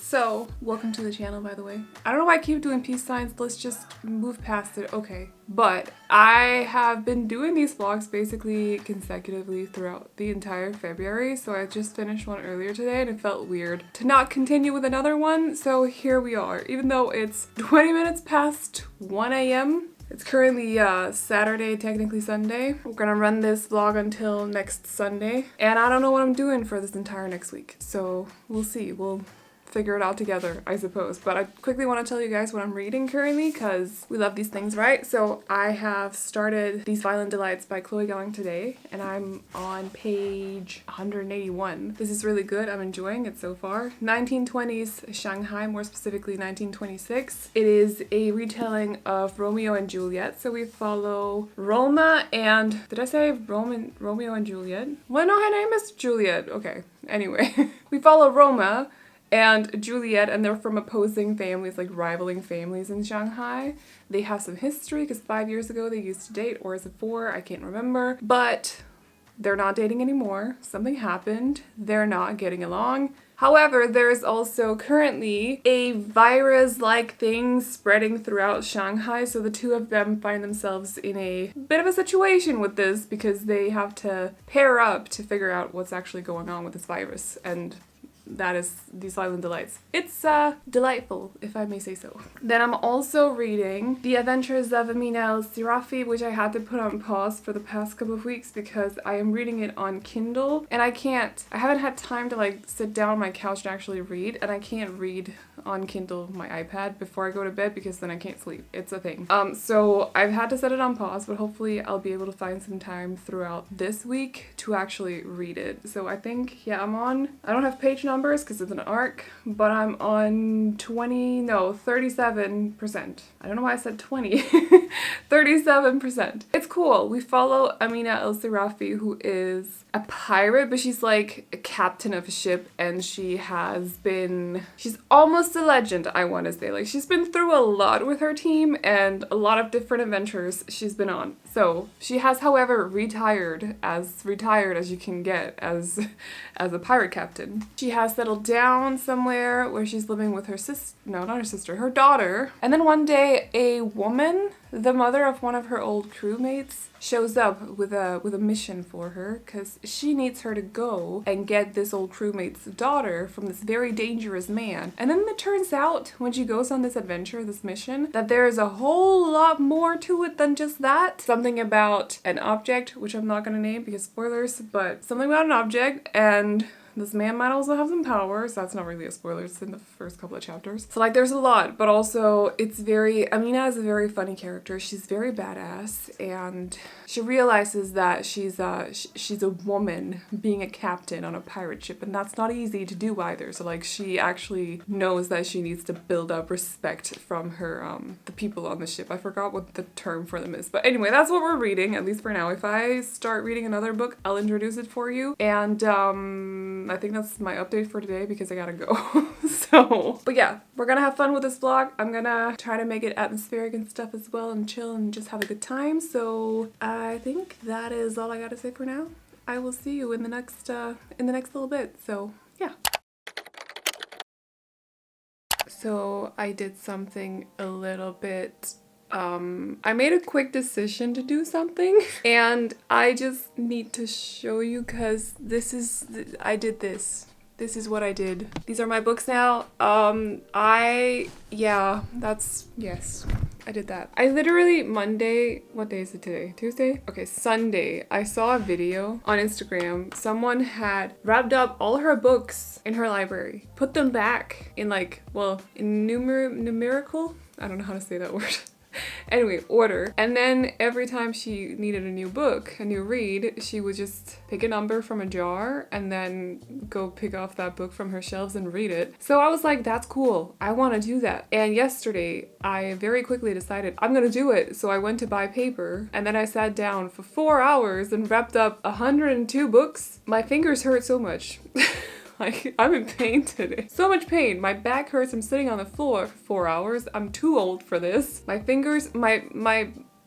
So, welcome to the channel, by the way. I don't know why I keep doing peace signs, let's just move past it, okay. But I have been doing these vlogs basically consecutively throughout the entire February, so I just finished one earlier today and it felt weird to not continue with another one, so here we are. Even though it's 20 minutes past 1 a.m., it's currently Saturday, technically Sunday. We're gonna run this vlog until next Sunday, and I don't know what I'm doing for this entire next week, so we'll see. We'll figure it out together, I suppose. But I quickly want to tell you guys what I'm reading currently because we love these things, right? So I have started These Violent Delights by Chloe Galling today, and I'm on page 181. This is really good. I'm enjoying it so far. 1920s Shanghai, more specifically 1926. It is a retelling of Romeo and Juliet. So we follow Roma and, did I say Romeo and Juliet? Well, no, her name is Juliet. Okay, anyway. We follow Roma and Juliet, and they're from opposing families, like rivaling families in Shanghai. They have some history because 5 years ago they used to date, or is it 4? I can't remember. But they're not dating anymore. Something happened. They're not getting along. However, there's also currently a virus-like thing spreading throughout Shanghai, so the two of them find themselves in a bit of a situation with this because they have to pair up to figure out what's actually going on with this virus, and that is These Violent Delights. It's delightful, if I may say so. Then I'm also reading The Adventures of Amina Al-Sirafi, which I had to put on pause for the past couple of weeks because I am reading it on Kindle, and I haven't had time to like sit down on my couch and actually read, and I can't read on Kindle my iPad before I go to bed because then I can't sleep. It's a thing. So I've had to set it on pause, but hopefully I'll be able to find some time throughout this week to actually read it. So I think, yeah, I don't have page numbers because it's an arc, but I'm on 37%. I don't know why I said 20. 37%. It's cool. We follow Amina Al-Sirafi, who is a pirate, but she's like a captain of a ship, and she's almost a legend, I want to say. Like, she's been through a lot with her team and a lot of different adventures she's been on. So she has, however, retired as you can get as a pirate captain. She has settled down somewhere where she's living with her her daughter. And then one day a woman, the mother of one of her old crewmates, shows up with a mission for her because she needs her to go and get this old crewmate's daughter from this very dangerous man. And then it turns out when she goes on this adventure, this mission, that there is a whole lot more to it than just that. Something about an object, which I'm not gonna name because spoilers, but something about an object, and this man might also have some powers. That's not really a spoiler, it's in the first couple of chapters. So like there's a lot, but also Amina is a very funny character. She's very badass, and she realizes that she's a woman being a captain on a pirate ship, and that's not easy to do either. So like she actually knows that she needs to build up respect from her the people on the ship. I forgot what the term for them is. But anyway, that's what we're reading, at least for now. If I start reading another book, I'll introduce it for you. And I think that's my update for today because I gotta go. But yeah, we're gonna have fun with this vlog. I'm gonna try to make it atmospheric and stuff as well, and chill and just have a good time. So I think that is all I gotta say for now. I will see you in the next little bit. So yeah. So I did something a little bit I made a quick decision to do something, and I just need to show you because I did this. This is what I did. These are my books now. Yes, I did that. I literally Monday, what day is it today? Tuesday? Okay, Sunday, I saw a video on Instagram. Someone had wrapped up all her books in her library, put them back in numerical? I don't know how to say that word. Anyway, order. And then every time she needed a new book, a new read, she would just pick a number from a jar and then go pick off that book from her shelves and read it. So I was like, that's cool. I want to do that. And yesterday, I very quickly decided I'm gonna do it. So I went to buy paper, and then I sat down for 4 hours and wrapped up 102 books. My fingers hurt so much. Like, I'm in pain today. So much pain. My back hurts. I'm sitting on the floor for 4 hours. I'm too old for this. My fingers, my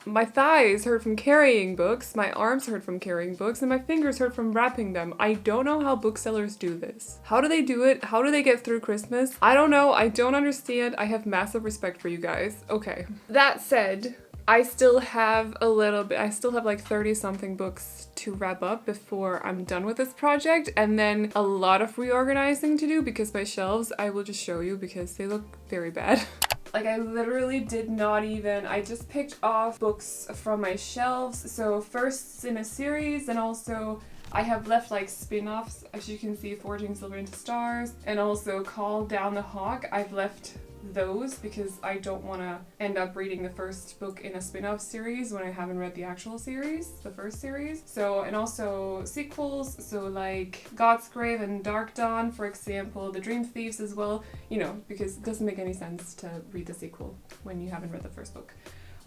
My thighs hurt from carrying books, my arms hurt from carrying books, and my fingers hurt from wrapping them. I don't know how booksellers do this. How do they do it? How do they get through Christmas? I don't know. I don't understand. I have massive respect for you guys. Okay. That said, I still have a little bit, I still have like 30 something books to wrap up before I'm done with this project, and then a lot of reorganizing to do because my shelves, I will just show you because they look very bad. Like I literally did not even, I just picked off books from my shelves. So first in a series, and also I have left like spin-offs, as you can see, Forging Silver into Stars, and also Call Down the Hawk. I've left those because I don't want to end up reading the first book in a spin-off series when I haven't read the actual series, the first series. So, and also sequels, so like God's Grave and Dark Dawn, for example, The Dream Thieves as well, you know, because it doesn't make any sense to read the sequel when you haven't read the first book.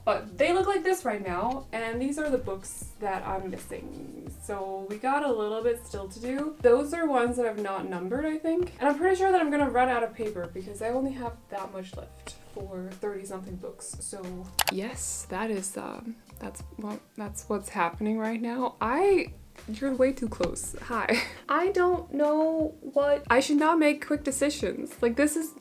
But they look like this right now, and these are the books that I'm missing. So we got a little bit still to do. Those are ones that I've not numbered, I think. And I'm pretty sure that I'm gonna run out of paper because I only have that much left for 30 something books. So yes, that is, that's what's happening right now. You're way too close. Hi. I don't know what, I should not make quick decisions. Like this is,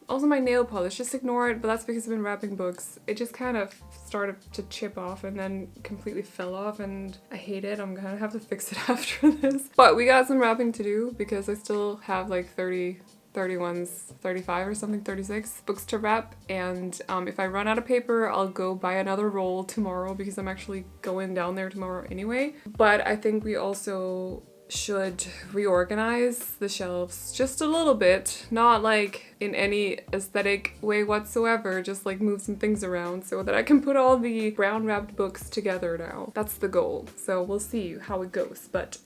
also my nail polish, just ignore it, but that's because I've been wrapping books. It just kind of started to chip off and then completely fell off and I hate it. I'm gonna have to fix it after this. But we got some wrapping to do because I still have like 35 or something, 36 books to wrap, and if I run out of paper, I'll go buy another roll tomorrow because I'm actually going down there tomorrow anyway. But I think we also should reorganize the shelves just a little bit, not like in any aesthetic way whatsoever, just like move some things around so that I can put all the brown wrapped books together now. That's the goal. So we'll see how it goes, but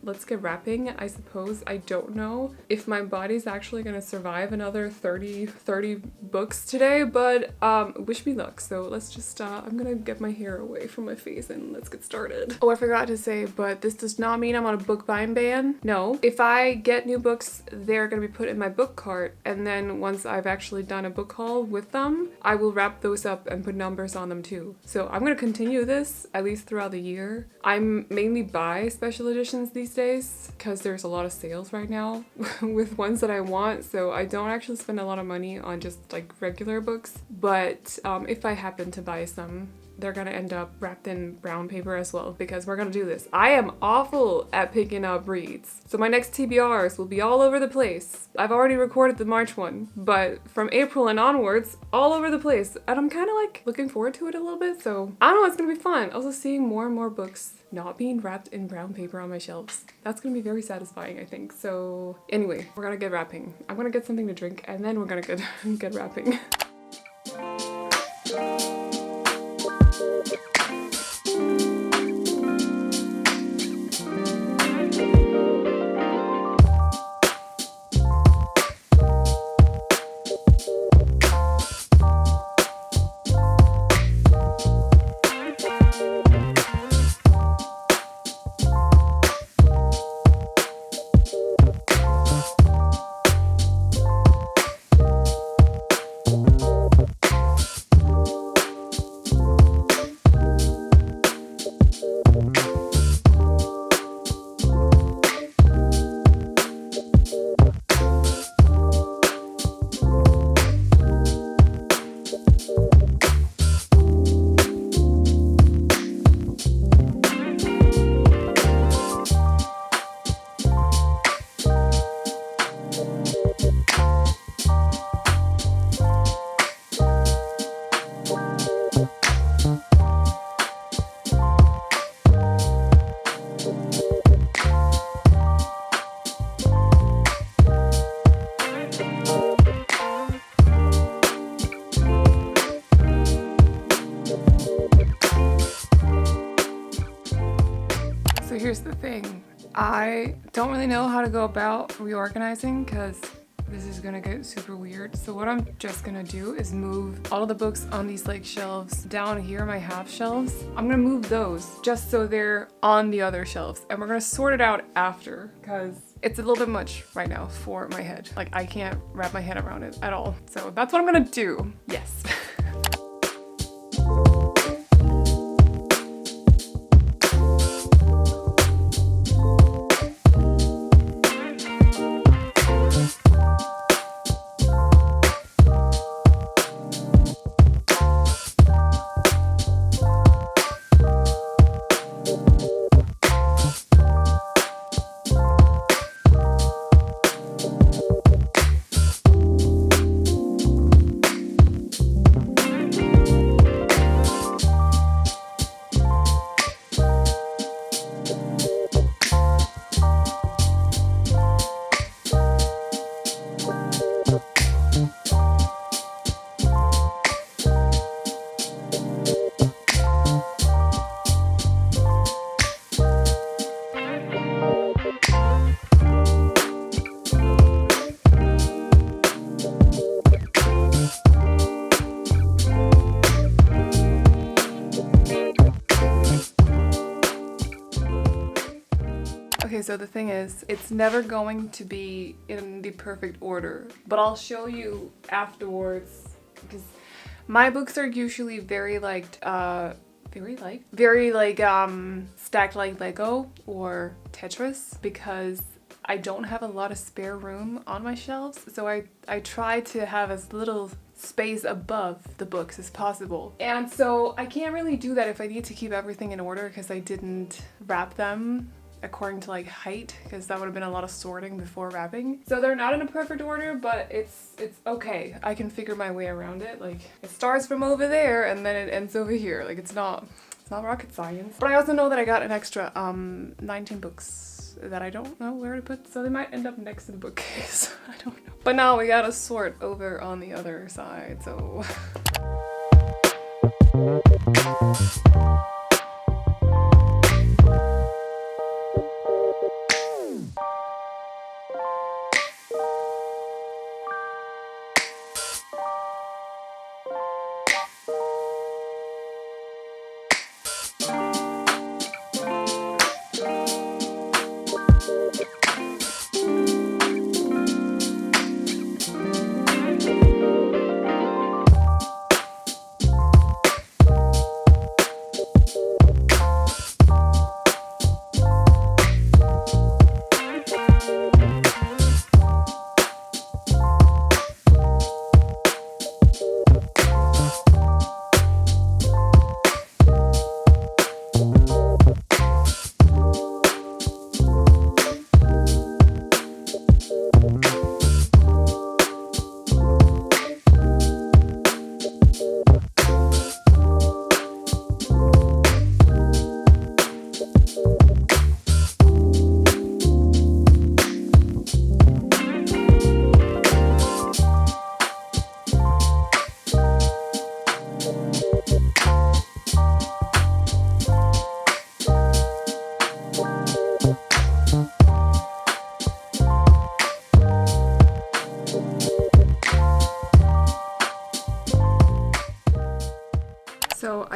let's get wrapping, I suppose. I don't know if my body's actually gonna survive another 30 books today, but wish me luck. So let's just, I'm gonna get my hair away from my face and let's get started. Oh, I forgot to say, but this does not mean I'm on a book buying ban. No, if I get new books, they're gonna be put in my book cart, and then once I've actually done a book haul with them, I will wrap those up and put numbers on them too. So I'm gonna continue this at least throughout the year. I'm mainly buy special editions these days because there's a lot of sales right now with ones that I want, so I don't actually spend a lot of money on just like regular books, but if I happen to buy some, they're gonna end up wrapped in brown paper as well because we're gonna do this. I am awful at picking up reads, so my next TBRs will be all over the place. I've already recorded the March one, but from April and onwards, all over the place, and I'm kind of like looking forward to it a little bit, so I don't know, it's gonna be fun. Also seeing more and more books not being wrapped in brown paper on my shelves. That's gonna be very satisfying, I think. So anyway, we're gonna get wrapping. I'm gonna get something to drink and then we're gonna get wrapping. So here's the thing, I don't really know how to go about reorganizing because this is gonna get super weird. So what I'm just gonna do is move all of the books on these like shelves down here, my half shelves. I'm gonna move those just so they're on the other shelves, and we're gonna sort it out after because it's a little bit much right now for my head. Like I can't wrap my head around it at all. So that's what I'm gonna do. Yes. Okay, so the thing is, it's never going to be in the perfect order, but I'll show you afterwards because my books are usually very stacked like Lego or Tetris because I don't have a lot of spare room on my shelves, so I try to have as little space above the books as possible. And so I can't really do that if I need to keep everything in order because I didn't wrap them according to like height, because that would have been a lot of sorting before wrapping. So they're not in a perfect order, but it's okay. I can figure my way around it. Like it starts from over there and then it ends over here. Like it's not rocket science. But I also know that I got an extra 19 books that I don't know where to put, so they might end up next to the bookcase. I don't know. But now we gotta sort over on the other side, so.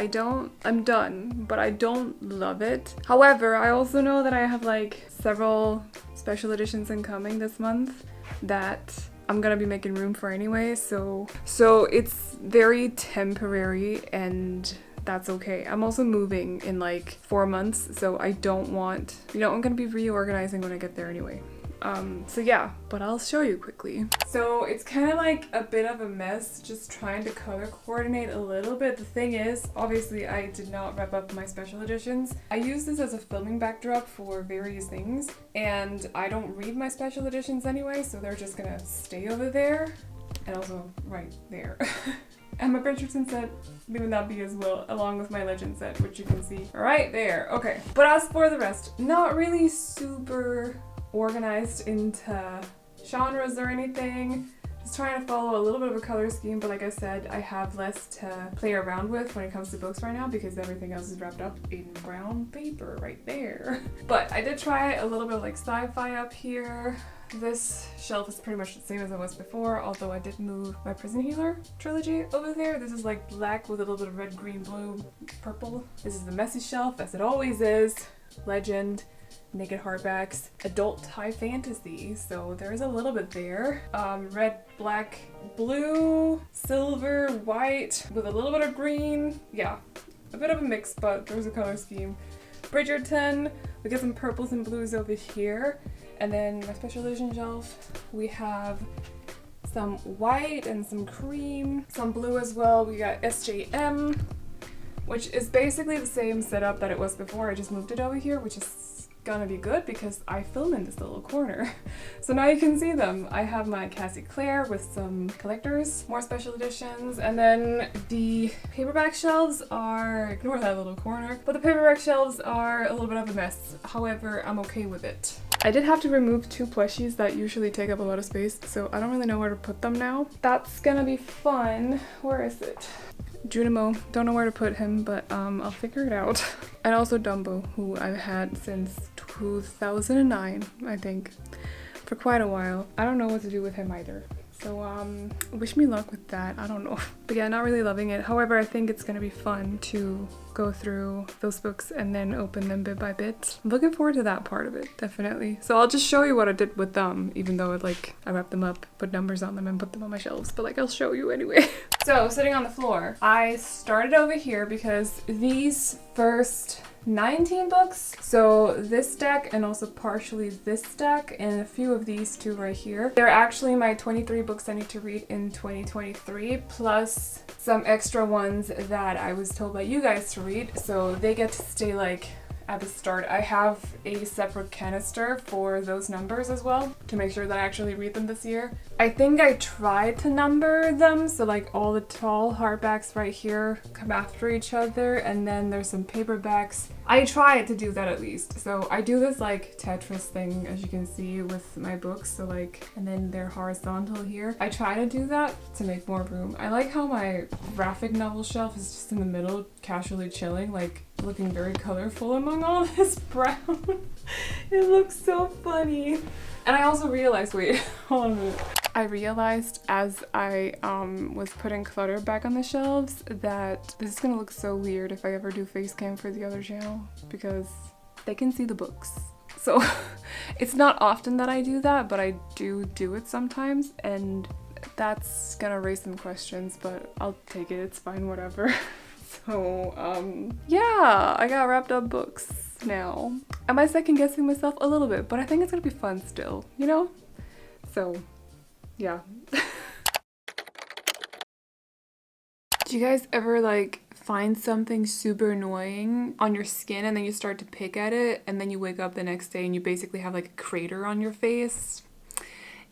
So I'm done, but I don't love it. However, I also know that I have like several special editions incoming this month that I'm gonna be making room for anyway, so it's very temporary and that's okay. I'm also moving in like 4 months, so I don't want, I'm gonna be reorganizing when I get there anyway. So yeah, but I'll show you quickly. So it's kind of like a bit of a mess, just trying to color coordinate a little bit. The thing is, obviously I did not wrap up my special editions. I use this as a filming backdrop for various things, and I don't read my special editions anyway, so they're just gonna stay over there, and also right there. And my Bridgerton set may not be as well, along with my Legend set, which you can see right there. Okay, but as for the rest, not really super organized into genres or anything. Just trying to follow a little bit of a color scheme, but like I said, I have less to play around with when it comes to books right now because everything else is wrapped up in brown paper right there. But I did try a little bit of like sci-fi up here. This shelf is pretty much the same as it was before, although I did move my Prison Healer trilogy over there. This is like black with a little bit of red, green, blue, purple. This is the messy shelf, as it always is. Legend, naked hardbacks, adult high fantasy, so there's a little bit there. Red, black, blue, silver, white, with a little bit of green. Yeah, a bit of a mix, but there's a color scheme. Bridgerton, we get some purples and blues over here. And then my special edition shelf, we have some white and some cream, some blue as well. We got SJM, which is basically the same setup that it was before. I just moved it over here, which is gonna be good because I film in this little corner. So now you can see them. I have my Cassie Clare with some collectors, more special editions, and then the paperback shelves are, ignore that little corner, but the paperback shelves are a little bit of a mess. However, I'm okay with it. I did have to remove 2 plushies that usually take up a lot of space, so I don't really know where to put them now. That's gonna be fun. Where is it? Junimo, don't know where to put him, but I'll figure it out. And also Dumbo, who I've had since 2009, I think, for quite a while. I don't know what to do with him either. So wish me luck with that. I don't know. But yeah, not really loving it. However, I think it's gonna be fun to go through those books and then open them bit by bit. I'm looking forward to that part of it, definitely. So I'll just show you what I did with them, even though I wrapped them up, put numbers on them, and put them on my shelves. But like, I'll show you anyway. So sitting on the floor, I started over here because these first 19 books, so this deck and also partially this deck and a few of these two right here, they're actually my 23 books I need to read in 2023, plus some extra ones that I was told by you guys to read, so they get to stay like at the start. I have a separate canister for those numbers as well to make sure that I actually read them this year. I think I tried to number them, so like all the tall hardbacks right here come after each other, and then there's some paperbacks. I tried to do that at least. So I do this like Tetris thing, as you can see with my books, so like, and then they're horizontal here. I try to do that to make more room. I like how my graphic novel shelf is just in the middle, casually chilling, like looking very colorful among all this brown. It looks so funny. And I also realized, wait, hold on a minute. I realized as I was putting clutter back on the shelves that this is gonna look so weird if I ever do face cam for the other channel, because they can see the books. So it's not often that I do that, but I do it sometimes, and that's gonna raise some questions, but I'll take it, it's fine, whatever. So, yeah, I got wrapped up books now. Am I second guessing myself? A little bit, but I think it's gonna be fun still, you know? So, yeah. Do you guys ever like find something super annoying on your skin and then you start to pick at it and then you wake up the next day and you basically have like a crater on your face?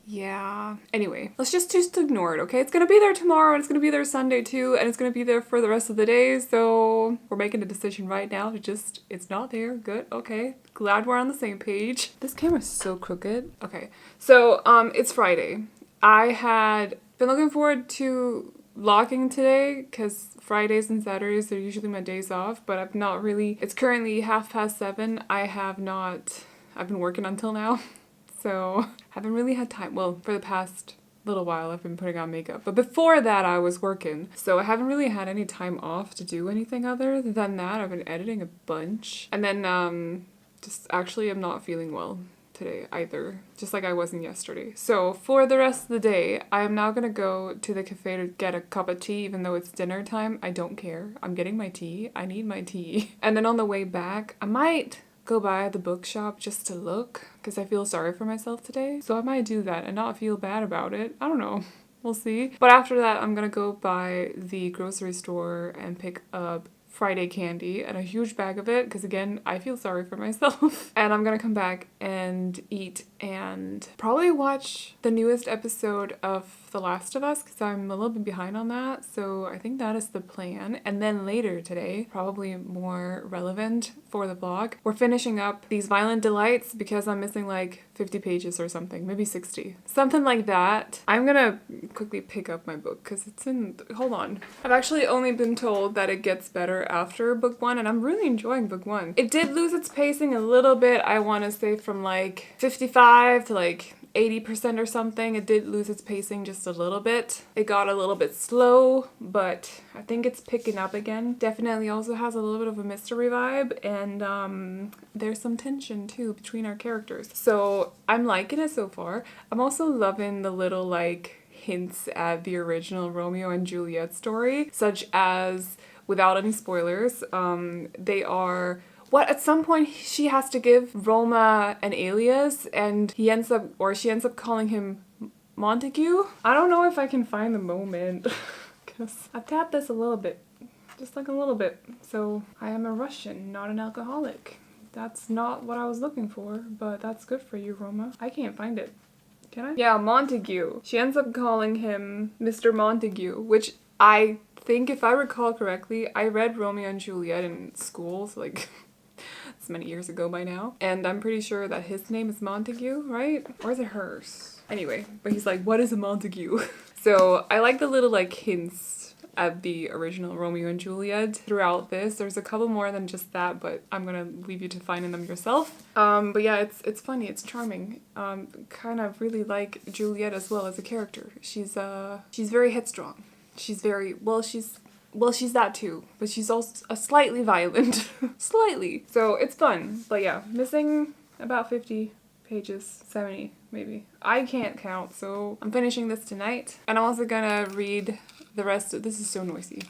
Yeah. Anyway, let's just ignore it, okay? It's gonna be there tomorrow and it's gonna be there Sunday too, and it's gonna be there for the rest of the day, so we're making a decision right now to just, it's not there. Good, okay. Glad we're on the same page. This camera's so crooked. Okay, so it's Friday. I had been looking forward to vlogging today because Fridays and Saturdays are usually my days off, but I've not really, it's currently 7:30. I've been working until now. So haven't really had time. Well, for the past little while I've been putting on makeup, but before that I was working. So I haven't really had any time off to do anything other than that. I've been editing a bunch. And then just actually I'm not feeling well today either, just like I wasn't yesterday. So for the rest of the day, I am now gonna go to the cafe to get a cup of tea, even though it's dinner time. I don't care. I'm getting my tea. I need my tea. And then on the way back, I might go by the bookshop just to look because I feel sorry for myself today. So I might do that and not feel bad about it. I don't know. We'll see. But after that, I'm gonna go by the grocery store and pick up Friday candy and a huge bag of it because again, I feel sorry for myself. And I'm gonna come back and eat and probably watch the newest episode of The Last of Us because I'm a little bit behind on that. So I think that is the plan. And then later today, probably more relevant for the vlog, we're finishing up these Violent Delights because I'm missing like 50 pages or something, maybe 60. Something like that. I'm gonna quickly pick up my book because it's in, hold on. I've actually only been told that it gets better after book one and I'm really enjoying book one. It did lose its pacing a little bit, I want to say from like 55 to like 80% or something. It did lose its pacing just a little bit. It got a little bit slow, but I think it's picking up again. Definitely also has a little bit of a mystery vibe, and there's some tension too between our characters. So I'm liking it so far. I'm also loving the little like hints at the original Romeo and Juliet story, such as, without any spoilers, they are, what, at some point she has to give Roma an alias and she ends up calling him Montague. I don't know if I can find the moment because I've tapped this a little bit, just like a little bit. So I am a Russian, not an alcoholic. That's not what I was looking for, but that's good for you, Roma. I can't find it. Can I? Yeah, Montague. She ends up calling him Mr. Montague, which I think, if I recall correctly, I read Romeo and Juliet in school, so like it's many years ago by now, and I'm pretty sure that his name is Montague, right? Or is it hers? Anyway, but he's like, what is a Montague? So I like the little like hints at the original Romeo and Juliet throughout this. There's a couple more than just that, but I'm gonna leave you to finding them yourself. But yeah, it's funny, it's charming. Kind of really like Juliet as well as a character. She's very headstrong. She's very, she's that too, but she's also slightly violent. Slightly. So it's fun. But yeah, missing about 50 pages, 70 maybe. I can't count, so I'm finishing this tonight. And I'm also gonna read the rest of, this is so noisy.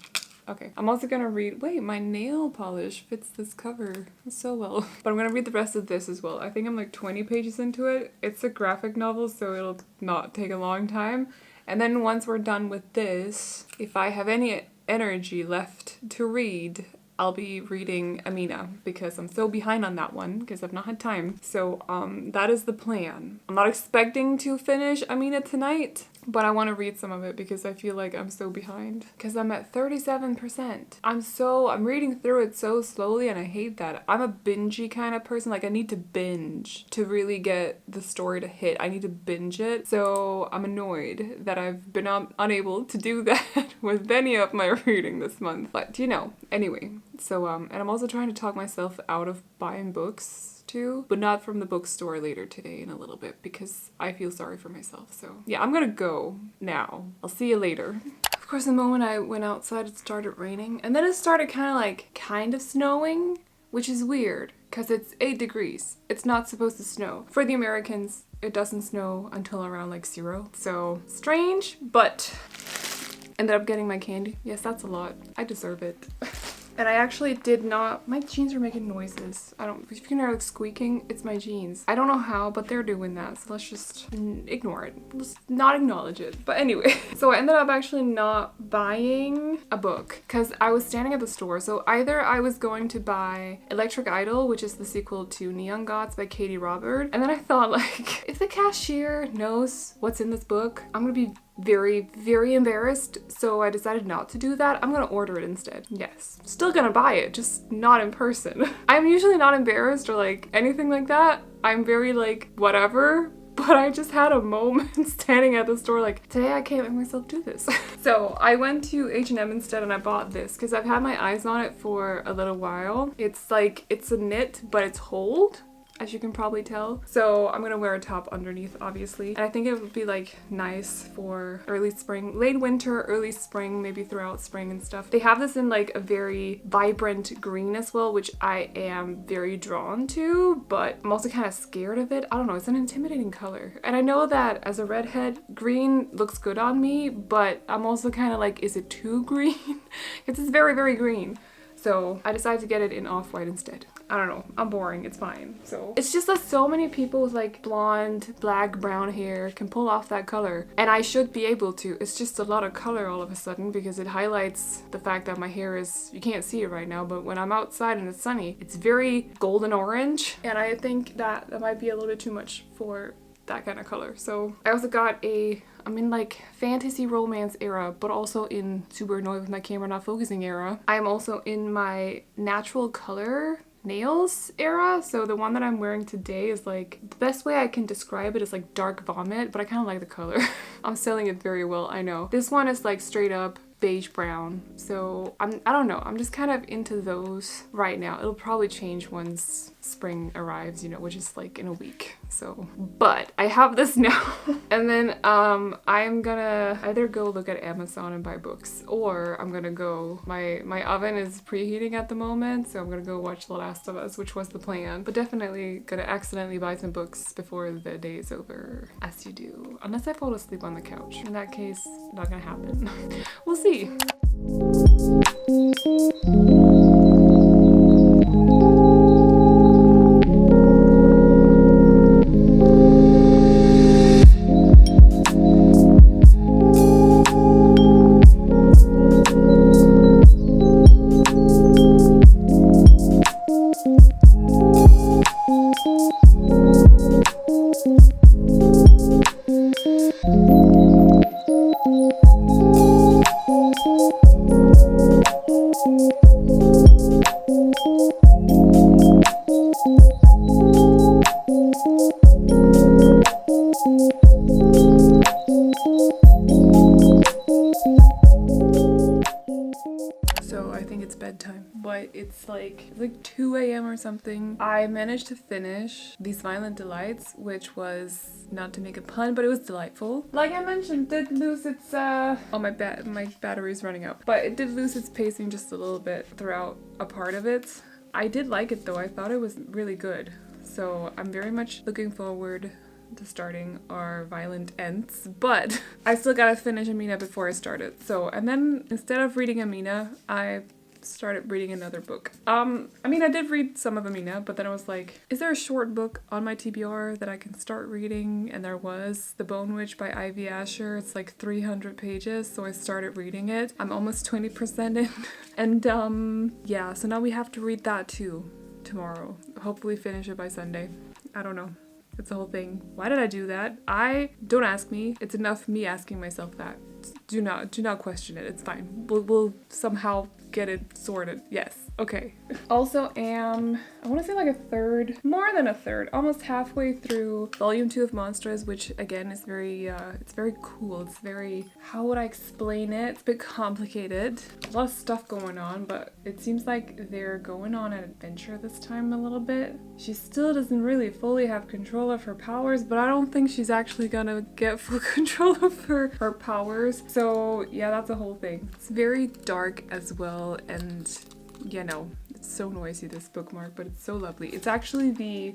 Okay, I'm also gonna read, wait, my nail polish fits this cover so well. But I'm gonna read the rest of this as well. I think I'm like 20 pages into it. It's a graphic novel, so it'll not take a long time. And then once we're done with this, if I have any energy left to read, I'll be reading Amina because I'm so behind on that one because I've not had time. So that is the plan. I'm not expecting to finish Amina tonight, but I want to read some of it because I feel like I'm so behind because I'm at 37%. I'm reading through it so slowly and I hate that. I'm a bingey kind of person. Like I need to binge to really get the story to hit. I need to binge it. So I'm annoyed that I've been unable to do that with any of my reading this month. But you know, anyway. So and I'm also trying to talk myself out of buying books too, but not from the bookstore later today in a little bit because I feel sorry for myself. So yeah, I'm gonna go now. I'll see you later. Of course, the moment I went outside, it started raining, and then it started kind of snowing, which is weird because it's 8 degrees. It's not supposed to snow. For the Americans, it doesn't snow until around like 0. So strange, but ended up getting my candy. Yes, that's a lot. I deserve it. And I actually did not, my jeans are making noises. If you can hear like squeaking, it's my jeans. I don't know how, but they're doing that. So let's just ignore it. Let's not acknowledge it. But anyway, so I ended up actually not buying a book because I was standing at the store. So either I was going to buy Electric Idol, which is the sequel to Neon Gods by Katie Robert. And then I thought like, if the cashier knows what's in this book, I'm gonna be very, very embarrassed, so I decided not to do that. I'm gonna order it instead. Yes. Still gonna buy it, just not in person. I'm usually not embarrassed or like anything like that. I'm very like, whatever. But I just had a moment standing at the store like, today I can't make myself do this. So I went to H&M instead and I bought this because I've had my eyes on it for a little while. It's like, it's a knit, but it's holed, as you can probably tell. So I'm gonna wear a top underneath, obviously. And I think it would be like nice for early spring, late winter, early spring, maybe throughout spring and stuff. They have this in like a very vibrant green as well, which I am very drawn to, but I'm also kind of scared of it. I don't know, it's an intimidating color. And I know that as a redhead, green looks good on me, but I'm also kind of like, is it too green? Because it's very, very green. So I decided to get it in off-white instead. I don't know, I'm boring, it's fine. So it's just that so many people with like blonde, black, brown hair can pull off that color. And I should be able to. It's just a lot of color all of a sudden because it highlights the fact that my hair is, you can't see it right now, but when I'm outside and it's sunny, it's very golden orange. And I think that might be a little bit too much for that kind of color. So I also got I'm in like fantasy romance era, but also in super annoyed with my camera not focusing era. I'm also in my natural color nails era. So the one that I'm wearing today is like, the best way I can describe it is like dark vomit, but I kind of like the color. I'm selling it very well, I know. This one is like straight up beige brown. So I don't know, I'm just kind of into those right now. It'll probably change once spring arrives, you know, which is like in a week. So, but I have this now. And then I'm gonna either go look at Amazon and buy books, or I'm gonna go, my oven is preheating at the moment, so I'm gonna go watch The Last of Us, which was the plan. But definitely gonna accidentally buy some books before the day is over, as you do. Unless I fall asleep on the couch. In that case, not gonna happen. We'll see. a.m. or something, I managed to finish These Violent Delights, which was, not to make a pun, but it was delightful. Like I mentioned, did lose its, oh, my battery's running out. But it did lose its pacing just a little bit throughout a part of it. I did like it though, I thought it was really good. So I'm very much looking forward to starting our violent ends, but I still gotta finish Amina before I start it. So, and then instead of reading Amina, I started reading another book. I mean, I did read some of Amina, but then I was like, is there a short book on my TBR that I can start reading? And there was The Bone Witch by Ivy Asher. It's like 300 pages, so I started reading it. I'm almost 20% in. And yeah, so now we have to read that too tomorrow. Hopefully finish it by Sunday. I don't know. It's the whole thing. Why did I do that? Don't ask me. It's enough me asking myself that. Do not question it. It's fine. We'll somehow get it sorted. Yes. Okay. Also I want to say like a third, more than a third, almost halfway through volume 2 of Monstress, which again is very, it's very cool. It's very, how would I explain it? It's a bit complicated. A lot of stuff going on, but it seems like they're going on an adventure this time a little bit. She still doesn't really fully have control of her powers, but I don't think she's actually gonna get full control of her powers. So yeah, that's a whole thing. It's very dark as well, and you know, it's so noisy, this bookmark, but it's so lovely. It's actually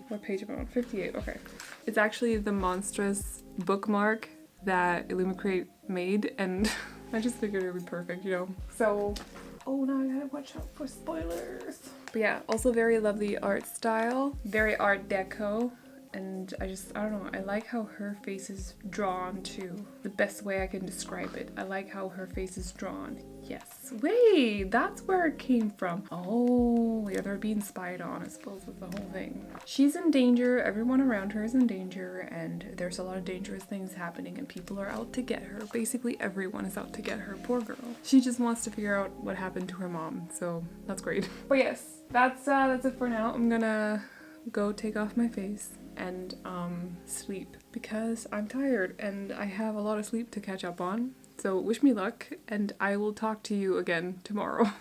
what page am I on? 58, okay. It's actually the Monstress bookmark that Illumicrate made, and I just figured it would be perfect, you know. So, oh, now I gotta watch out for spoilers. But yeah, also very lovely art style, very art deco. And I don't know, I like how her face is drawn too. The best way I can describe it. I like how her face is drawn. Yes. Wait, that's where it came from. Oh, yeah, they're being spied on, I suppose, is the whole thing. She's in danger, everyone around her is in danger, and there's a lot of dangerous things happening, and people are out to get her. Basically, everyone is out to get her, poor girl. She just wants to figure out what happened to her mom, so that's great. But yes, that's it for now. I'm gonna go take off my face and sleep because I'm tired and I have a lot of sleep to catch up on. So wish me luck, and I will talk to you again tomorrow.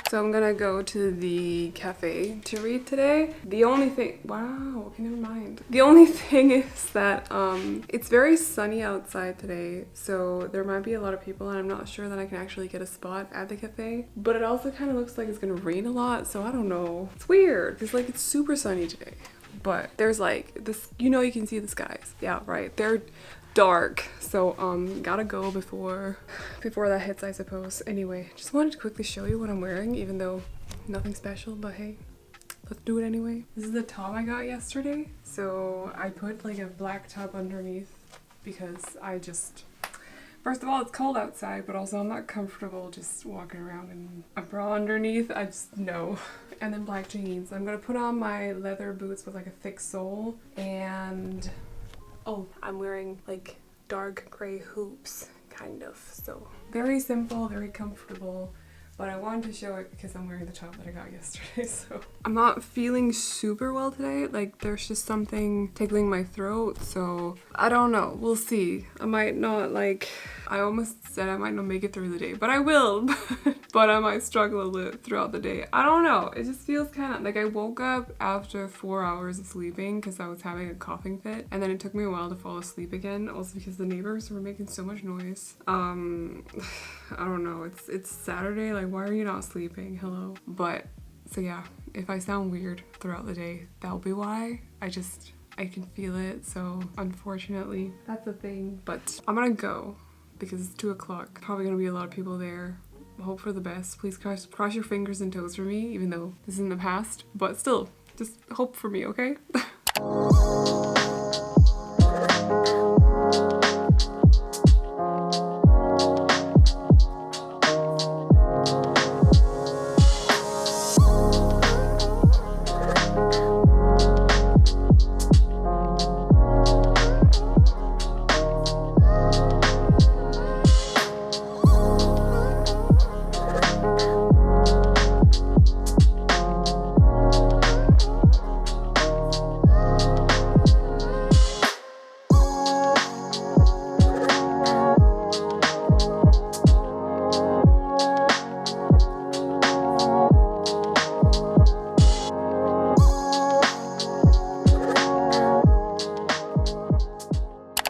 So I'm gonna go to the cafe to read today. The only thing, wow, okay, never mind. The only thing is that it's very sunny outside today, so there might be a lot of people, and I'm not sure that I can actually get a spot at the cafe. But it also kind of looks like it's gonna rain a lot, so I don't know. It's weird, because like it's super sunny today, but there's like this, you know, you can see the skies. Yeah, right, they're dark, so gotta go before that hits, I suppose. Anyway, just wanted to quickly show you what I'm wearing, even though nothing special, but hey, let's do it anyway. This is the top I got yesterday, so I put like a black top underneath because first of all, it's cold outside, but also I'm not comfortable just walking around in a bra underneath. I just, no. And then black jeans. I'm gonna put on my leather boots with like a thick sole, and oh, I'm wearing like dark gray hoops, kind of. So very simple, very comfortable, but I wanted to show it because I'm wearing the top that I got yesterday. So I'm not feeling super well today. Like there's just something tickling my throat, so I don't know. We'll see. I might not, like, I almost said I might not make it through the day, but I will. But I might struggle a little throughout the day. I don't know. It just feels kind of like I woke up after 4 hours of sleeping because I was having a coughing fit, and then it took me a while to fall asleep again, also because the neighbors were making so much noise. I don't know. It's Saturday. Like, why are you not sleeping? Hello. But so yeah, if I sound weird throughout the day, that'll be why. I can feel it, so unfortunately that's the thing. But I'm gonna go because it's 2 o'clock. Probably gonna be a lot of people there, hope for the best. Please cross your fingers and toes for me, even though this is in the past. But still, just hope for me, okay?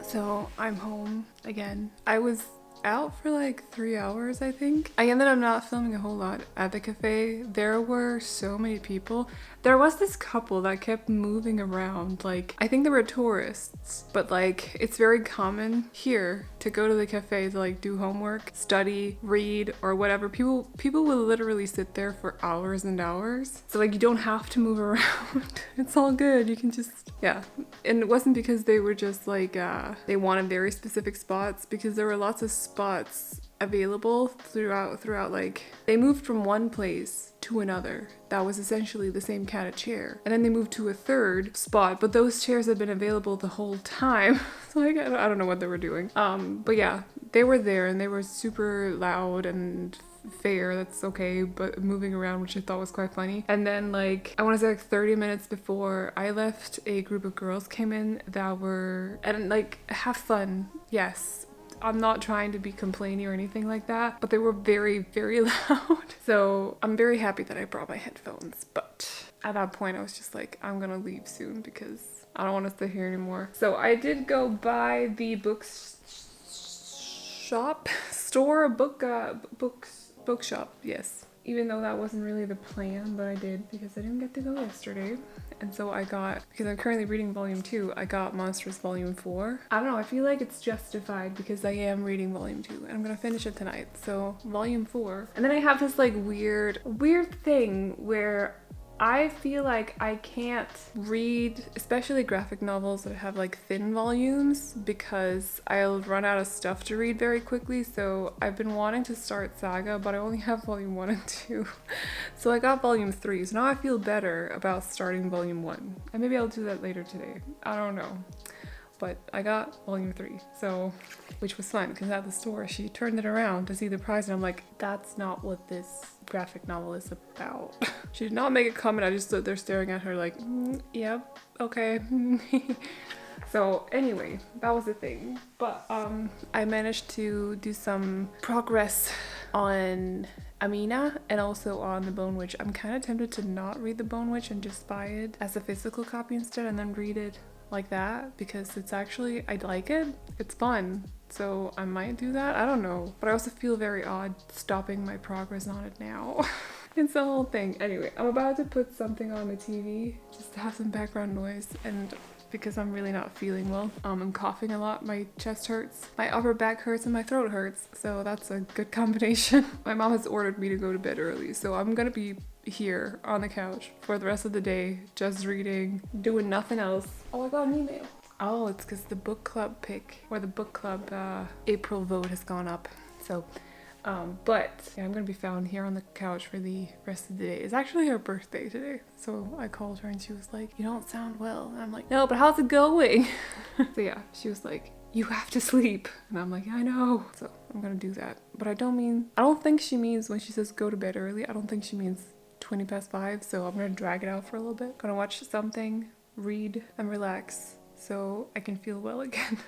So I'm home again. I was out for like 3 hours, I think. I ended up not filming a whole lot at the cafe. There were so many people. There was this couple that kept moving around. Like, I think they were tourists, but like, it's very common here to go to the cafe to like do homework, study, read, or whatever. People will literally sit there for hours and hours. So like, you don't have to move around. It's all good. You can just, yeah. And it wasn't because they were just like, they wanted very specific spots, because there were lots of spots available throughout like, they moved from one place to another that was essentially the same kind of chair, and then they moved to a third spot, but those chairs had been available the whole time. So like, I don't know what they were doing, but yeah, they were there and they were super loud and fair, that's okay, but moving around, which I thought was quite funny. And then like, I want to say like 30 minutes before I left, a group of girls came in that were, and like, have fun, yes, I'm not trying to be complainy or anything like that, but they were very, very loud. So I'm very happy that I brought my headphones, but at that point I was just like, I'm gonna leave soon because I don't want to sit here anymore. So I did go by the bookshop, yes. Even though that wasn't really the plan, but I did because I didn't get to go yesterday. And so I got, because I'm currently reading volume 2, I got Monstress volume 4. I don't know, I feel like it's justified because I am reading volume 2 and I'm gonna finish it tonight. So volume 4. And then I have this like weird thing where I feel like I can't read, especially graphic novels that have like thin volumes, because I'll run out of stuff to read very quickly. So I've been wanting to start Saga, but I only have volume 1 and 2. So I got volume 3. So now I feel better about starting volume 1. And maybe I'll do that later today. I don't know. But I got volume 3, so, which was fun because at the store she turned it around to see the price and I'm like, that's not what this graphic novel is about. She did not make a comment, I just stood there staring at her like, yep, okay. So anyway, that was the thing. But I managed to do some progress on Amina and also on the Bone Witch. I'm kind of tempted to not read the Bone Witch and just buy it as a physical copy instead and then read it like that, because it's actually, I like it, it's fun, so I might do that, I don't know, but I also feel very odd stopping my progress on it now. It's the whole thing. Anyway, I'm about to put something on the TV just to have some background noise, and because I'm really not feeling well. I'm coughing a lot, my chest hurts, my upper back hurts, and my throat hurts, so that's a good combination. My mom has ordered me to go to bed early, so I'm gonna be here on the couch for the rest of the day, just reading, doing nothing else. Oh, I got an email. Oh, it's because the book club pick, or the book club April vote has gone up. So, but yeah, I'm gonna be found here on the couch for the rest of the day. It's actually her birthday today, so I called her and she was like, you don't sound well. And I'm like, no, but how's it going? So yeah, she was like, you have to sleep. And I'm like, I know. So I'm gonna do that. But I don't think she means when she says go to bed early, I don't think she means 20 past 5, so I'm gonna drag it out for a little bit. Gonna watch something, read, and relax so I can feel well again.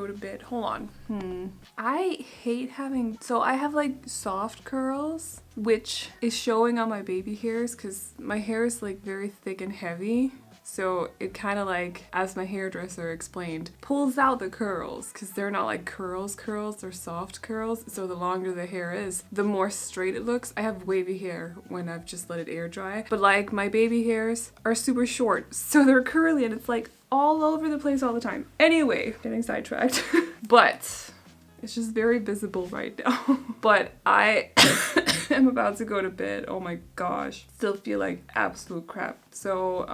go to bed. Hold on. I hate having, so I have like soft curls, which is showing on my baby hairs because my hair is like very thick and heavy. So it kind of like, as my hairdresser explained, pulls out the curls because they're not like curls, they're soft curls. So the longer the hair is, the more straight it looks. I have wavy hair when I've just let it air dry. But like my baby hairs are super short, so they're curly and it's like all over the place all the time. Anyway, getting sidetracked. But it's just very visible right now. But I am about to go to bed. Oh my gosh. Still feel like absolute crap. So,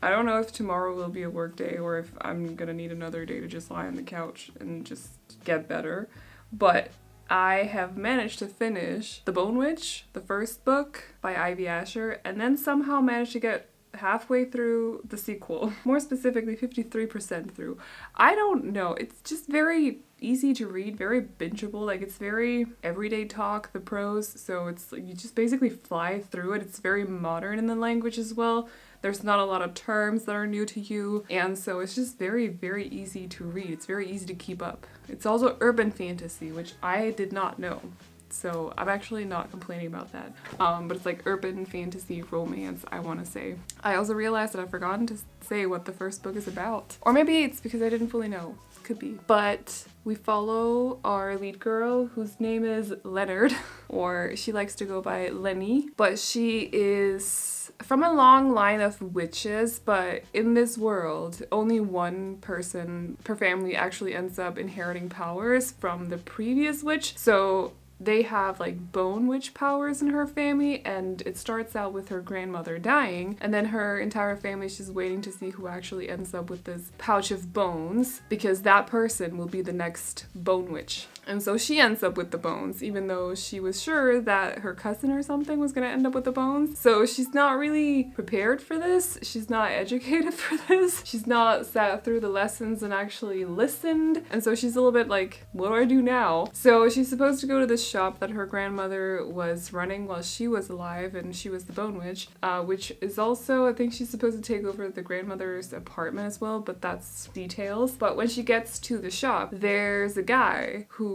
I don't know if tomorrow will be a work day or if I'm gonna need another day to just lie on the couch and just get better. But I have managed to finish The Bone Witch, the first book by Ivy Asher, and then somehow managed to get halfway through the sequel, more specifically 53% through. I don't know, it's just very easy to read, very bingeable, like it's very everyday talk, the prose, so it's like you just basically fly through it. It's very modern in the language as well. There's not a lot of terms that are new to you, and so it's just very, very easy to read. It's very easy to keep up. It's also urban fantasy, which I did not know. So I'm actually not complaining about that. But it's like urban fantasy romance, I want to say. I also realized that I've forgotten to say what the first book is about. Or maybe it's because I didn't fully know. Could be. But we follow our lead girl, whose name is Leonard, or she likes to go by Lenny. But she is from a long line of witches, but in this world, only one person per family actually ends up inheriting powers from the previous witch. So they have like bone witch powers in her family, and it starts out with her grandmother dying, and then her entire family is just waiting to see who actually ends up with this pouch of bones, because that person will be the next bone witch. And so she ends up with the bones, even though she was sure that her cousin or something was going to end up with the bones. So she's not really prepared for this. She's not educated for this. She's not sat through the lessons and actually listened. And so she's a little bit like, what do I do now? So she's supposed to go to this shop that her grandmother was running while she was alive, and she was the bone witch, which is also, I think she's supposed to take over the grandmother's apartment as well, but that's details. But when she gets to the shop, there's a guy who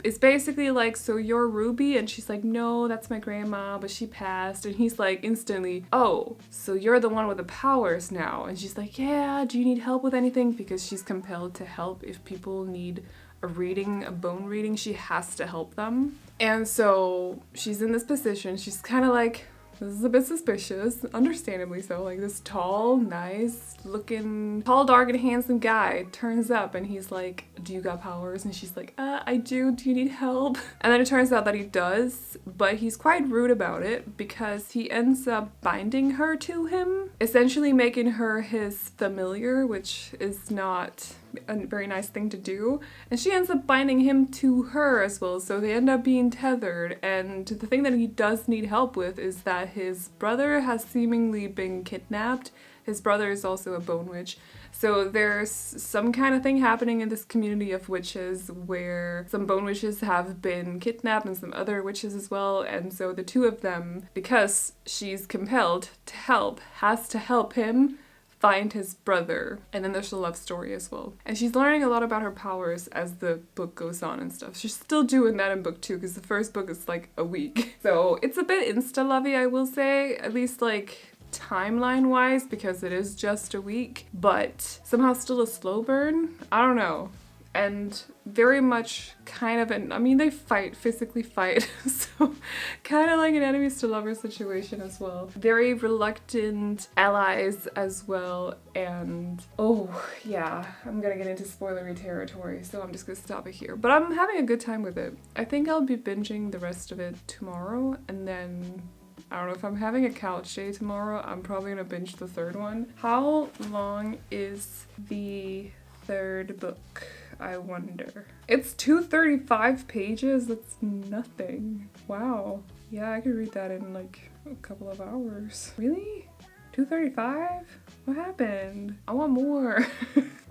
is basically like, so you're Ruby? And she's like, no, that's my grandma, but she passed. And he's like instantly, oh, so you're the one with the powers now. And she's like, yeah, do you need help with anything? Because she's compelled to help if people need a reading, a bone reading, she has to help them. And so she's in this position. She's kind of like, this is a bit suspicious, understandably so. Like this tall, nice looking, tall, dark, and handsome guy turns up and he's like, do you got powers? And she's like, I do. Do you need help? And then it turns out that he does, but he's quite rude about it because he ends up binding her to him, essentially making her his familiar, which is not a very nice thing to do. And she ends up binding him to her as well, so they end up being tethered. And the thing that he does need help with is that his brother has seemingly been kidnapped. His brother is also a bone witch. So there's some kind of thing happening in this community of witches where some bone witches have been kidnapped and some other witches as well. And so the two of them, because she's compelled to help, has to help him find his brother. And then there's a love story as well. And she's learning a lot about her powers as the book goes on and stuff. She's still doing that in book 2 because the first book is like a week. So it's a bit insta-lovey, I will say, at least like timeline wise, because it is just a week, but somehow still a slow burn. I don't know. And very much kind of an, I mean, they fight, physically fight, so kind of like an enemies to lovers situation as well. Very reluctant allies as well, and oh yeah, I'm gonna get into spoilery territory, so I'm just gonna stop it here. But I'm having a good time with it. I think I'll be binging the rest of it tomorrow, and then I don't know, if I'm having a couch day tomorrow, I'm probably gonna binge the third one. How long is the third book, I wonder? It's 235 pages. That's nothing. Wow. Yeah, I could read that in like a couple of hours. Really? 235? What happened? I want more.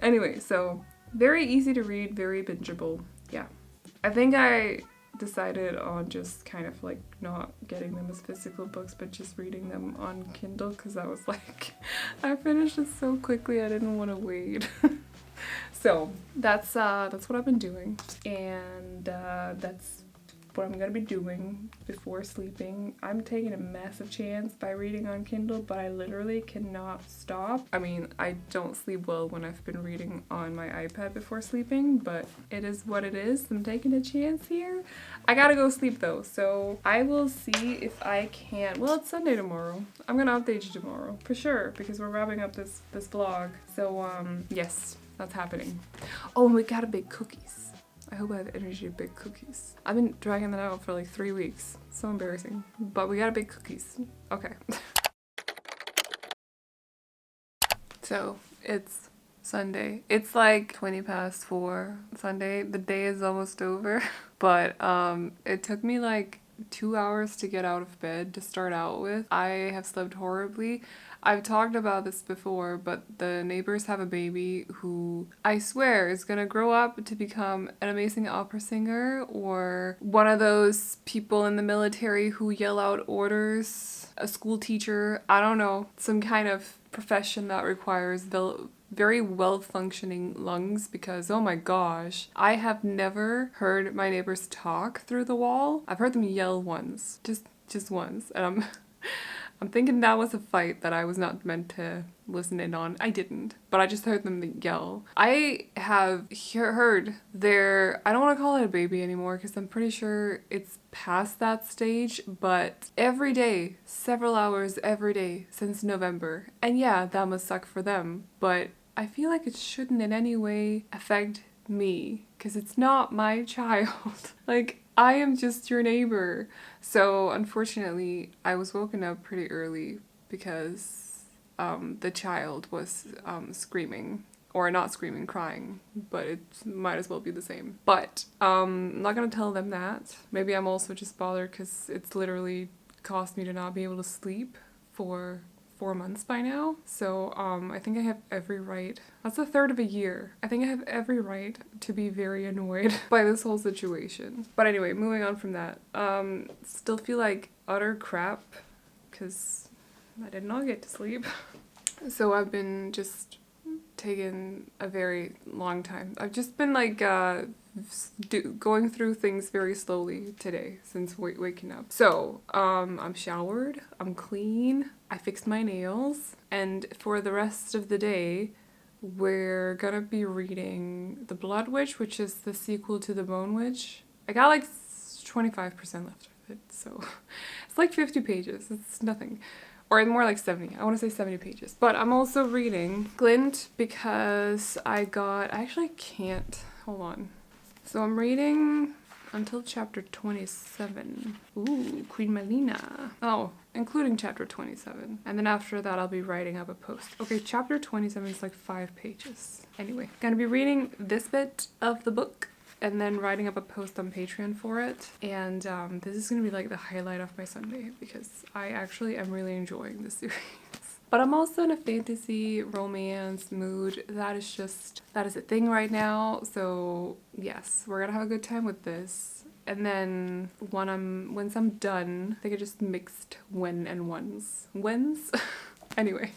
Anyway, so very easy to read, very bingeable. Yeah. I think I decided on just kind of like not getting them as physical books, but just reading them on Kindle, because I was like, I finished it so quickly, I didn't want to wait. So that's what I've been doing, and that's what I'm gonna be doing before sleeping. I'm taking a massive chance by reading on Kindle, but I literally cannot stop. I mean, I don't sleep well when I've been reading on my iPad before sleeping, but it is what it is. I'm taking a chance here. I gotta go sleep though, so I will see if I can. Well, it's Sunday tomorrow. I'm gonna update you tomorrow for sure because we're wrapping up this vlog. So yes, that's happening. Oh, and we gotta bake cookies. I hope I have energy to bake cookies. I've been dragging that out for like 3 weeks. So embarrassing. But we gotta bake cookies. Okay. So it's Sunday. It's like 4:20 Sunday. The day is almost over. But it took me like 2 hours to get out of bed to start out with. I have slept horribly. I've talked about this before, but the neighbors have a baby who I swear is gonna grow up to become an amazing opera singer or one of those people in the military who yell out orders, a school teacher, I don't know, some kind of profession that requires very well-functioning lungs because, oh my gosh, I have never heard my neighbors talk through the wall. I've heard them yell once, just once, and I'm thinking that was a fight that I was not meant to listen in on. I didn't, but I just heard them yell. I have heard I don't want to call it a baby anymore because I'm pretty sure it's past that stage, but every day, several hours every day since November. And yeah, that must suck for them, but I feel like it shouldn't in any way affect me because it's not my child. Like, I am just your neighbor. So unfortunately, I was woken up pretty early because the child was screaming. Or not screaming, crying, but it might as well be the same. But I'm not gonna tell them that. Maybe I'm also just bothered because it's literally cost me to not be able to sleep for 4 months by now. So I think I have every right. That's a third of a year. I think I have every right to be very annoyed by this whole situation. But anyway, moving on from that. Still feel like utter crap because I did not get to sleep. So I've been just taking a very long time. I've just been like going through things very slowly today since waking up. So I'm showered, I'm clean, I fixed my nails, and for the rest of the day we're gonna be reading The Blood Witch, which is the sequel to The Bone Witch. I got like 25% left of it, so it's like 50 pages. It's nothing. Or more like 70. I want to say 70 pages. But I'm also reading Glint because I actually can't. Hold on. So I'm reading until chapter 27. Ooh, Queen Melina. Oh, including chapter 27. And then after that, I'll be writing up a post. Okay, chapter 27 is like 5 pages. Anyway, gonna be reading this bit of the book and then writing up a post on Patreon for it. And this is gonna be like the highlight of my Sunday because I actually am really enjoying this series. But I'm also in a fantasy romance mood. That is a thing right now. So yes, we're gonna have a good time with this. And then once I'm done, I think I just mixed when and ones. When's? Anyway,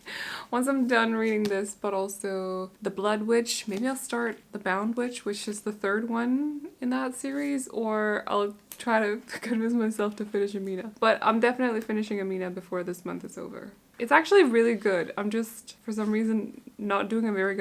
once I'm done reading this, but also The Blood Witch, maybe I'll start The Bound Witch, which is the third one in that series, or I'll try to convince myself to finish Amina. But I'm definitely finishing Amina before this month is over. It's actually really good. I'm just, for some reason, not doing a very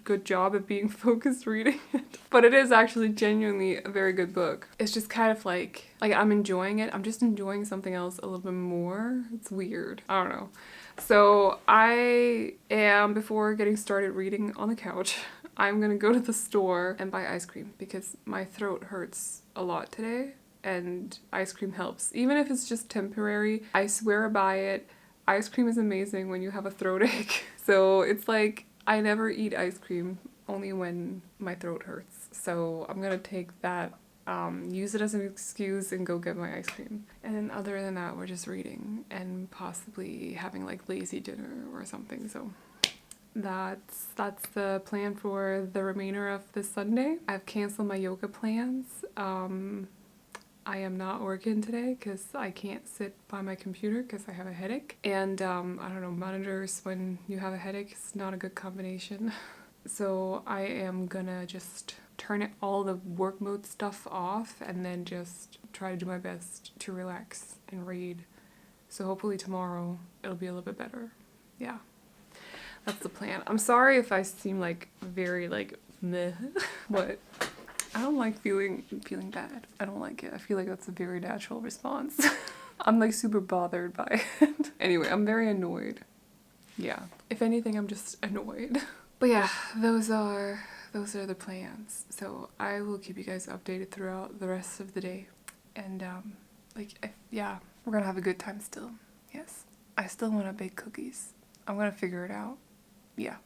good job at being focused reading it. But it is actually genuinely a very good book. It's just kind of like I'm enjoying it. I'm just enjoying something else a little bit more. It's weird. I don't know. So I am, before getting started reading on the couch, I'm gonna go to the store and buy ice cream because my throat hurts a lot today and ice cream helps. Even if it's just temporary, I swear by it. Ice cream is amazing when you have a throat ache. So it's like I never eat ice cream, only when my throat hurts. So I'm gonna take that, use it as an excuse and go get my ice cream. And then other than that, we're just reading and possibly having like lazy dinner or something. So that's the plan for the remainder of this Sunday. I've canceled my yoga plans. I am not working today because I can't sit by my computer because I have a headache. And I don't know, monitors when you have a headache is not a good combination. So I am gonna just turn all the work mode stuff off and then just try to do my best to relax and read. So hopefully tomorrow it'll be a little bit better. Yeah, that's the plan. I'm sorry if I seem like very like meh, but I don't like feeling bad. I don't like it. I feel like that's a very natural response. I'm like super bothered by it. Anyway, I'm very annoyed. Yeah. If anything, I'm just annoyed. But yeah, those are the plans. So I will keep you guys updated throughout the rest of the day. And yeah, we're gonna have a good time still. Yes. I still want to bake cookies. I'm gonna figure it out. Yeah.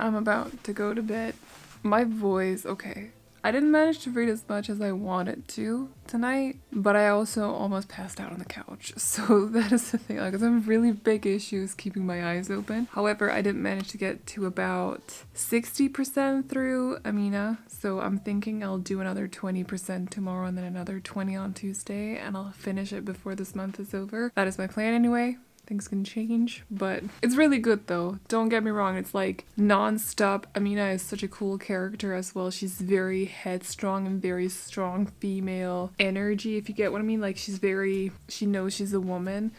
I'm about to go to bed. My voice, okay. I didn't manage to read as much as I wanted to tonight, but I also almost passed out on the couch. So that is the thing, like, I have really big issues keeping my eyes open. However, I didn't manage to get to about 60% through Amina. So I'm thinking I'll do another 20% tomorrow and then another 20 on Tuesday, and I'll finish it before this month is over. That is my plan anyway. Things can change, but it's really good though. Don't get me wrong, it's like non-stop. Amina is such a cool character as well. She's very headstrong and very strong female energy, if you get what I mean. Like she knows she's a woman,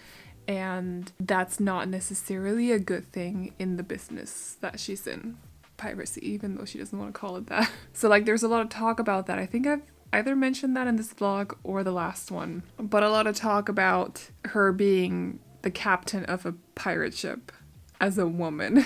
and that's not necessarily a good thing in the business that she's in, piracy, even though she doesn't want to call it that. So like there's a lot of talk about that. I think I've either mentioned that in this vlog or the last one, but a lot of talk about her being the captain of a pirate ship as a woman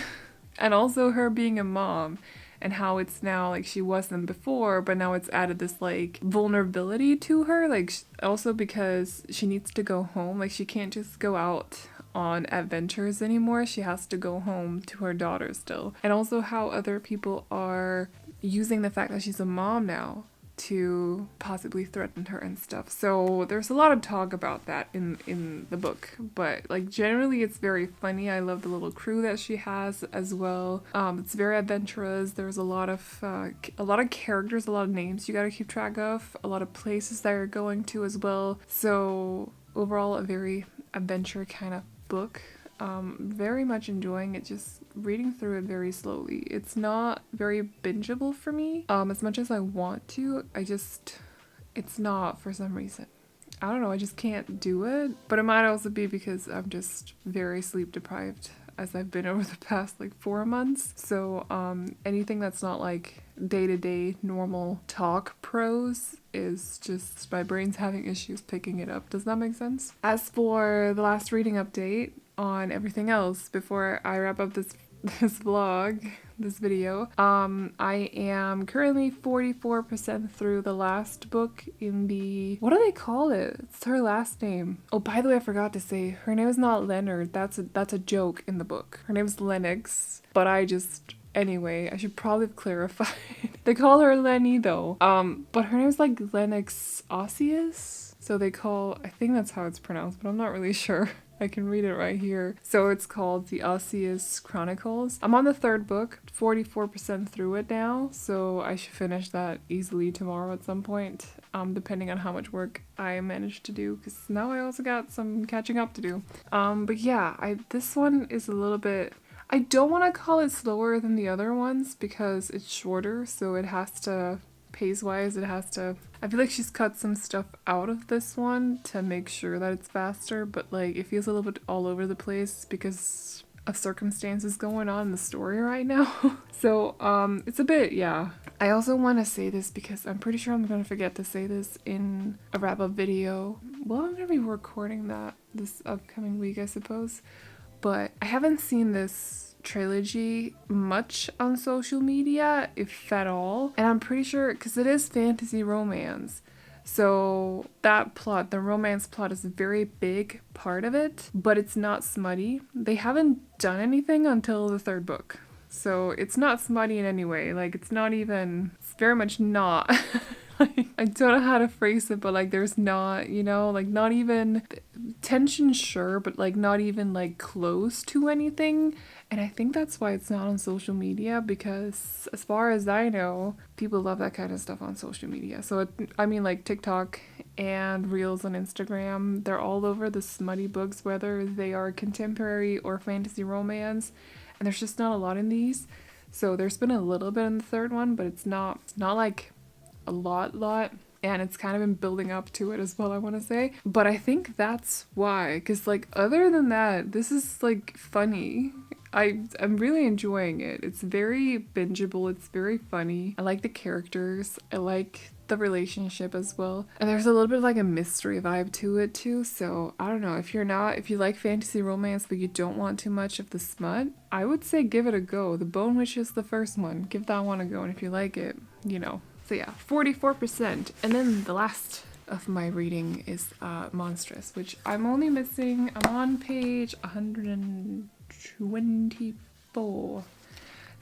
and also her being a mom, and how it's now like she wasn't before, but now it's added this like vulnerability to her, like also because she needs to go home. Like she can't just go out on adventures anymore. She has to go home to her daughter still, and also how other people are using the fact that she's a mom now to possibly threaten her and stuff. So there's a lot of talk about that in the book, but like generally it's very funny. I love the little crew that she has as well. It's very adventurous. There's a lot of characters, a lot of names you gotta keep track of, a lot of places that you're going to as well. So overall a very adventure kind of book. Very much enjoying it, just reading through it very slowly. It's not very bingeable for me, as much as I want to. It's not for some reason. I don't know, I just can't do it. But it might also be because I'm just very sleep deprived, as I've been over the past like 4 months. So anything that's not like day-to-day normal talk prose is just my brain's having issues picking it up. Does that make sense? As for the last reading update on everything else before I wrap up this video, I am currently 44% through the last book in the, what do they call it? It's her last name. Oh, by the way, I forgot to say her name is not Leonard. That's a joke in the book. Her name is Lennox, but anyway, I should probably have clarified. They call her Lenny though. But her name is like Lennox Osseous. So I think that's how it's pronounced, but I'm not really sure. I can read it right here. So it's called The Osseous Chronicles. I'm on the third book, 44% through it now, so I should finish that easily tomorrow at some point, depending on how much work I manage to do, because now I also got some catching up to do. But yeah, this one is a little bit... I don't want to call it slower than the other ones because it's shorter, so it has to... pace-wise, it has to... I feel like she's cut some stuff out of this one to make sure that it's faster, but like it feels a little bit all over the place because of circumstances going on in the story right now. So, it's a bit, yeah. I also want to say this because I'm pretty sure I'm going to forget to say this in a wrap-up video. Well, I'm going to be recording that this upcoming week, I suppose. But I haven't seen this trilogy much on social media, if at all. And I'm pretty sure, because it is fantasy romance. So that plot, the romance plot, is a very big part of it, but it's not smutty. They haven't done anything until the third book. So it's not smutty in any way. Like, it's not even, it's very much not. Like, I don't know how to phrase it, but like there's not, you know, like not even tension, sure, but like not even like close to anything. And I think that's why it's not on social media, because as far as I know, people love that kind of stuff on social media. So I mean, like TikTok and Reels on Instagram, they're all over the smutty books, whether they are contemporary or fantasy romance, and there's just not a lot in these. So there's been a little bit in the third one, but it's not like a lot, and it's kind of been building up to it as well, I want to say. But I think that's why, because like other than that, this is like funny. I'm really enjoying it. It's very bingeable, it's very funny. I like the characters, I like the relationship as well, and there's a little bit of like a mystery vibe to it too. So I don't know, if you like fantasy romance but you don't want too much of the smut, I would say give it a go. The Bone Witch is the first one, give that one a go, and if you like it, you know. So yeah, 44%. And then the last of my reading is Monstress, which I'm only missing. I'm on page 124.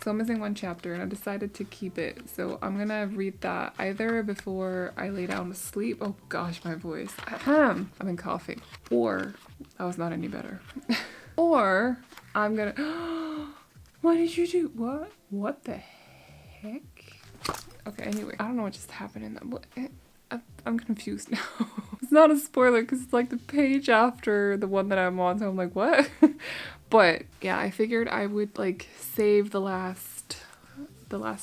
So I'm missing one chapter, and I decided to keep it. So I'm gonna read that either before I lay down to sleep. Oh gosh, my voice. I've been coughing. Or, that was not any better. Or I'm gonna... What did you do? What? What the heck? Okay, anyway, I don't know what just happened in that. I'm confused now. It's not a spoiler because it's like the page after the one that I'm on, so I'm like, what? But yeah, I figured I would like save the last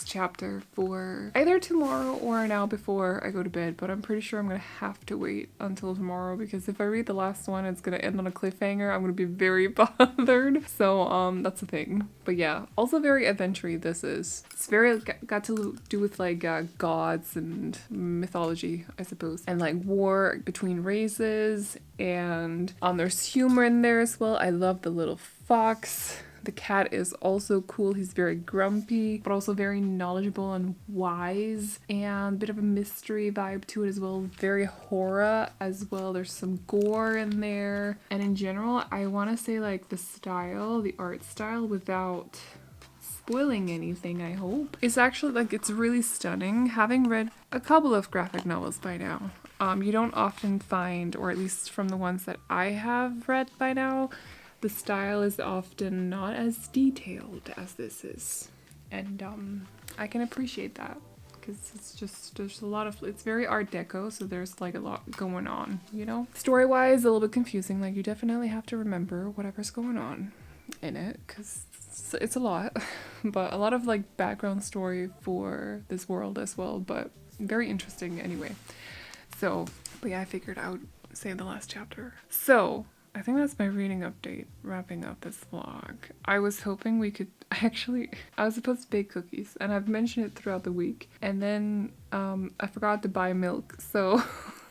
chapter for either tomorrow or now before I go to bed, but I'm pretty sure I'm gonna have to wait until tomorrow, because if I read the last one, it's gonna end on a cliffhanger. I'm gonna be very bothered. So that's the thing. But yeah, also very adventure-y this is. It's very got to do with like gods and mythology, I suppose, and like war between races, and there's humor in there as well. I love the little fox. The cat is also cool. He's very grumpy, but also very knowledgeable and wise, and a bit of a mystery vibe to it as well. Very horror as well. There's some gore in there. And in general, I want to say like the art style, without spoiling anything, I hope, it's actually like, it's really stunning. Having read a couple of graphic novels by now, you don't often find, or at least from the ones that I have read by now, the style is often not as detailed as this is, and I can appreciate that, because it's just, there's a lot of, it's very art deco, so there's like a lot going on, you know? Story-wise, a little bit confusing, like you definitely have to remember whatever's going on in it, because it's a lot, but a lot of like background story for this world as well, but very interesting anyway. So, but yeah, I figured I would say the last chapter. So, I think that's my reading update, wrapping up this vlog. I was hoping we could I was supposed to bake cookies, and I've mentioned it throughout the week, and then I forgot to buy milk, so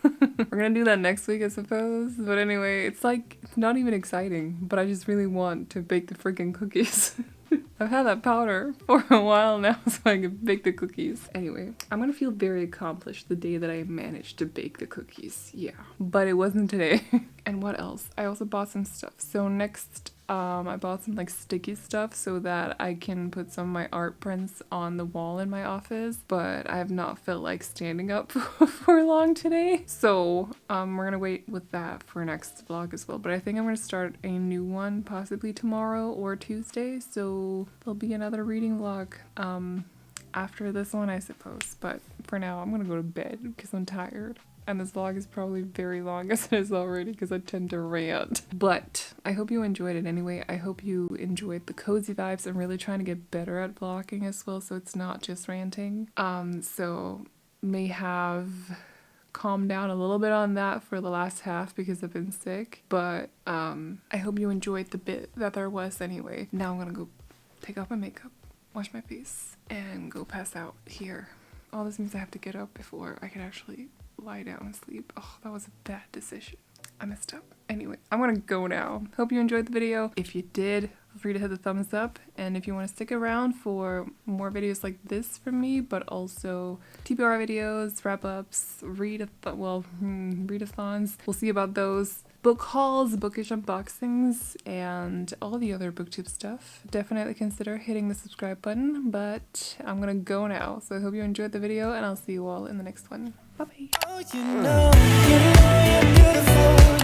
we're gonna do that next week, I suppose. But anyway, it's like, it's not even exciting, but I just really want to bake the freaking cookies. I've had that powder for a while now so I can bake the cookies. Anyway, I'm gonna feel very accomplished the day that I managed to bake the cookies. Yeah, but it wasn't today. And what else? I also bought some stuff. So next I bought some like sticky stuff so that I can put some of my art prints on the wall in my office, but I have not felt like standing up for long today. So we're gonna wait with that for next vlog as well. But I think I'm gonna start a new one possibly tomorrow or Tuesday. So there'll be another reading vlog after this one, I suppose. But for now, I'm gonna go to bed because I'm tired. And this vlog is probably very long as it is already because I tend to rant. But I hope you enjoyed it anyway. I hope you enjoyed the cozy vibes. I'm really trying to get better at vlogging as well, so it's not just ranting. So may have calmed down a little bit on that for the last half because I've been sick. But I hope you enjoyed the bit that there was anyway. Now I'm gonna go take off my makeup, wash my face, and go pass out here. All this means I have to get up before I can actually lie down and sleep. Oh, that was a bad decision. I messed up. Anyway, I'm gonna go now. Hope you enjoyed the video. If you did, feel free to hit the thumbs up. And if you want to stick around for more videos like this from me, but also TBR videos, wrap-ups, readathons. We'll see about those. Book hauls, bookish unboxings, and all the other booktube stuff. Definitely consider hitting the subscribe button, but I'm gonna go now. So I hope you enjoyed the video, and I'll see you all in the next one. Bye-bye. Oh, you know you're beautiful.